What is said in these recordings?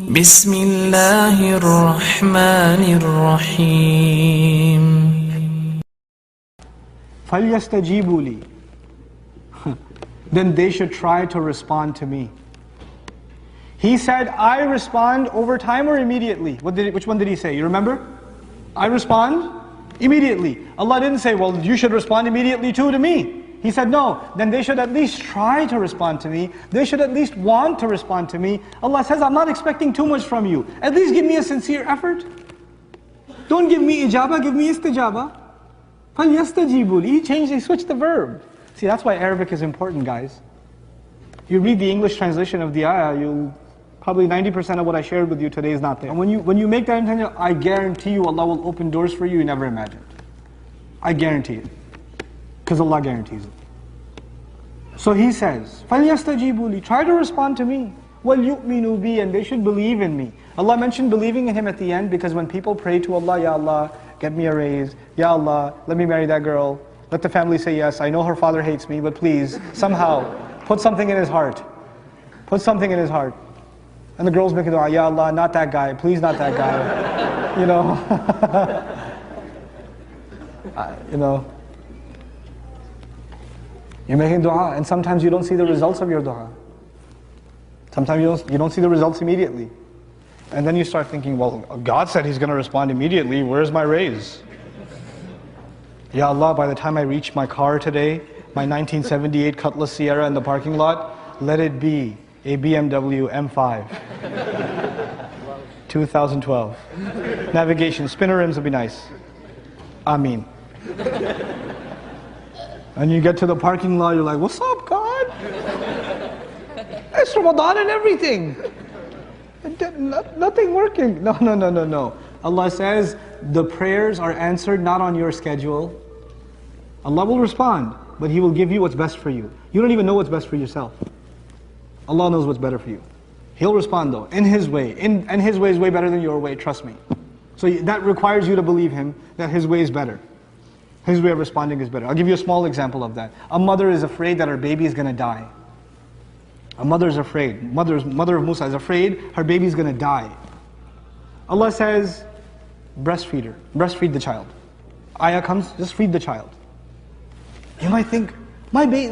بسم الله الرحمن الرحيم فَلْيَسْتَجِيبُوا لِي. Then they should try to respond to me. He said, I respond over time or immediately? Which one did he say? You remember? I respond immediately. Allah didn't say, well, you should respond immediately too to me. He said, no, then they should at least try to respond to me. They should at least want to respond to me. Allah says, I'm not expecting too much from you. At least give me a sincere effort. Don't give me ijaba, give me istijaba. فَلْيَسْتَجِيبُوا لِي. He switched the verb. See, that's why Arabic is important, guys. You read the English translation of the ayah, you'll probably 90% of what I shared with you today is not there. And when you make that intention, I guarantee you Allah will open doors for you never imagined. I guarantee it. Because Allah guarantees it. So he says, فَلْيَسْتَجِيبُوا لِي. Try to respond to me. وَلْيُؤْمِنُوا بِي. And they should believe in me. Allah mentioned believing in Him at the end because when people pray to Allah, Ya Allah, get me a raise. Ya Allah, let me marry that girl. Let the family say yes. I know her father hates me, but please, somehow, put something in his heart. Put something in his heart. And the girls make a dua, Ya Allah, not that guy. Please not that guy. You know. You know. You're making dua, and sometimes you don't see the results of your dua. Sometimes you don't see the results immediately. And then you start thinking, well, God said He's going to respond immediately. Where's my raise? Ya Allah, by the time I reach my car today, my 1978 Cutlass Sierra in the parking lot, let it be a BMW M5. 2012. Navigation, spinner rims would be nice. Ameen. And you get to the parking lot, you're like, what's up, God? It's Ramadan and everything. Nothing working. No. Allah says, the prayers are answered not on your schedule. Allah will respond, but He will give you what's best for you. You don't even know what's best for yourself. Allah knows what's better for you. He'll respond though, in His way. And His way is way better than your way, trust me. So that requires you to believe Him, that His way is better. His way of responding is better. I'll give you a small example of that. A mother is afraid that her baby is going to die. A mother is afraid. Mother of Musa is afraid her baby is going to die. Allah says, breastfeed her. Breastfeed the child. Ayah comes, just feed the child. You might think,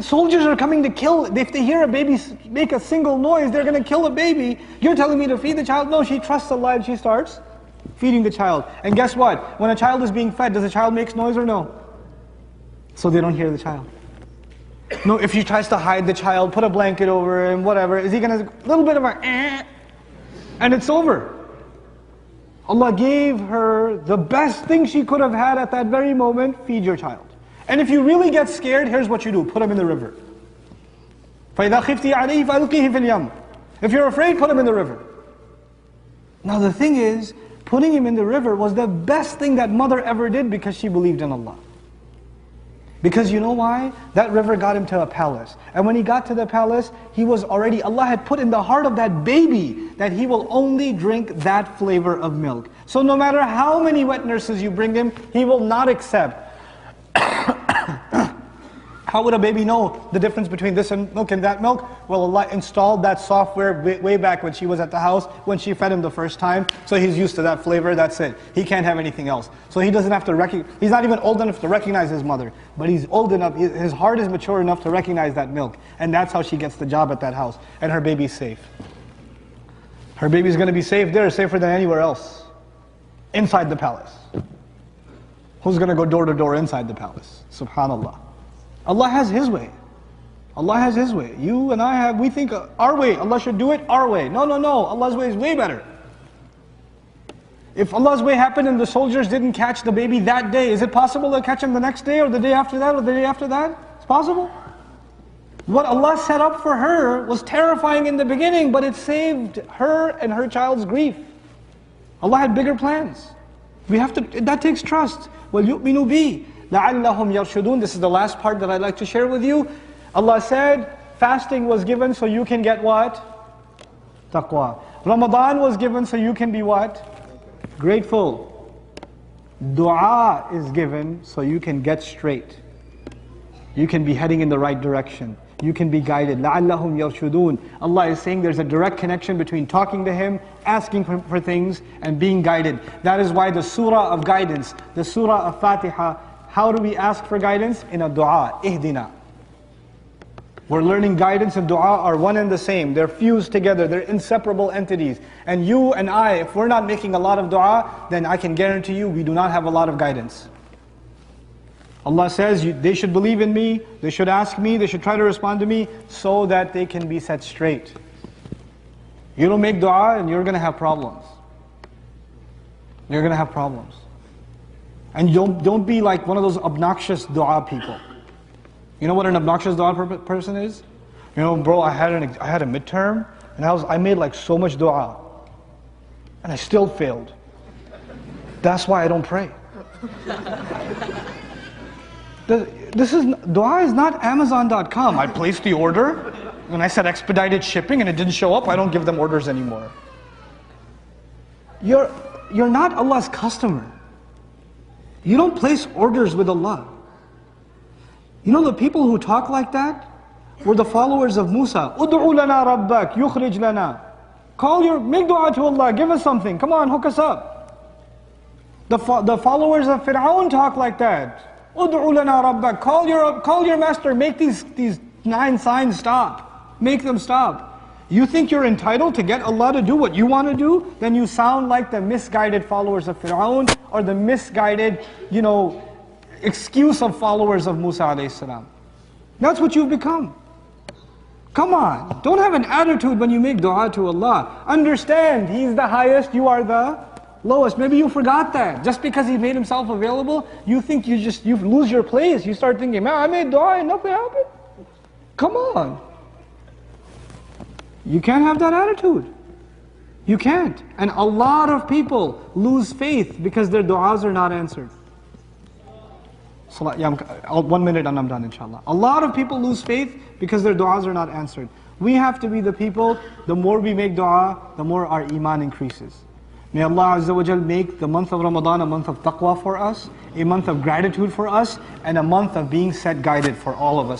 soldiers are coming to kill. If they hear a baby make a single noise, they're going to kill a baby. You're telling me to feed the child? No, she trusts Allah and she starts feeding the child. And guess what? When a child is being fed, does the child make noise or no? So they don't hear the child. No, if she tries to hide the child, put a blanket over him, whatever, is he going to, a little bit of a and it's over. Allah gave her the best thing she could have had at that very moment, feed your child. And if you really get scared, here's what you do, put him in the river. فَإِذَا خِفْتِ عَلَيْهِ فَأَلْقِهِ فِي الْيَمِّ. If you're afraid, put him in the river. Now the thing is, putting him in the river was the best thing that mother ever did because she believed in Allah. Because you know why? That river got him to a palace. And when he got to the palace, he was already, Allah had put in the heart of that baby that he will only drink that flavor of milk. So no matter how many wet nurses you bring him, he will not accept. How would a baby know the difference between this milk and that milk? Well, Allah installed that software way back when she was at the house, when she fed him the first time. So he's used to that flavor, that's it. He can't have anything else. So he doesn't have to he's not even old enough to recognize his mother. But he's old enough, his heart is mature enough to recognize that milk. And that's how she gets the job at that house. And her baby's safe. Her baby's going to be safe there, safer than anywhere else. Inside the palace. Who's going to go door to door inside the palace? Subhanallah. Allah has His way. Allah has His way. You and I we think our way. Allah should do it our way. No. Allah's way is way better. If Allah's way happened and the soldiers didn't catch the baby that day, is it possible to catch him the next day or the day after that or the day after that? It's possible. What Allah set up for her was terrifying in the beginning, but it saved her and her child's grief. Allah had bigger plans. That takes trust. وَلْيُؤْمِنُوا بِي لَعَلَّهُمْ يَرْشُدُونَ. This is the last part that I'd like to share with you. Allah said, fasting was given so you can get what? Taqwa. Ramadan was given so you can be what? Grateful. Dua is given so you can get straight. You can be heading in the right direction. you can be guided. لَعَلَّهُمْ يَرْشُدُونَ. Allah is saying there's a direct connection between talking to Him, asking for things, and being guided. That is why the surah of guidance, the surah of Fatiha, how do we ask for guidance? In a dua, ihdina. We're learning guidance and dua are one and the same. They're fused together, they're inseparable entities. And you and I, if we're not making a lot of dua, then I can guarantee you we do not have a lot of guidance. Allah says they should believe in me, they should ask me, they should try to respond to me so that they can be set straight. You don't make dua and you're going to have problems. You're going to have problems. And don't be like one of those obnoxious dua people. You know what an obnoxious dua person is? You know, bro, I had a midterm and I made like so much dua and I still failed. That's why I don't pray. Dua is not Amazon.com. I placed the order and I said expedited shipping and it didn't show up. I don't give them orders anymore. You're not Allah's customer. You don't place orders with Allah. You know the people who talk like that were the followers of Musa. Ud'u lana rabbak, yukhrij lana. Make dua to Allah, give us something. Come on, hook us up. The followers of Fir'aun talk like that. Ud'u lana rabbak, call your master, make these 9 signs stop. Make them stop. You think you're entitled to get Allah to do what you want to do? Then you sound like the misguided followers of Fir'aun or the misguided, excuse of followers of Musa alayhi salam. That's what you've become. Come on, don't have an attitude when you make dua to Allah. Understand, He's the highest, you are the lowest. Maybe you forgot that. Just because He made Himself available, you think you lose your place. You start thinking, man, I made dua and nothing happened. Come on. You can't have that attitude. You can't. And a lot of people lose faith because their du'as are not answered. 1 minute and I'm done, inshallah. A lot of people lose faith because their du'as are not answered. We have to be the people, the more we make dua, the more our iman increases. May Allah Azza wa Jal make the month of Ramadan a month of taqwa for us, a month of gratitude for us, and a month of being set guided for all of us.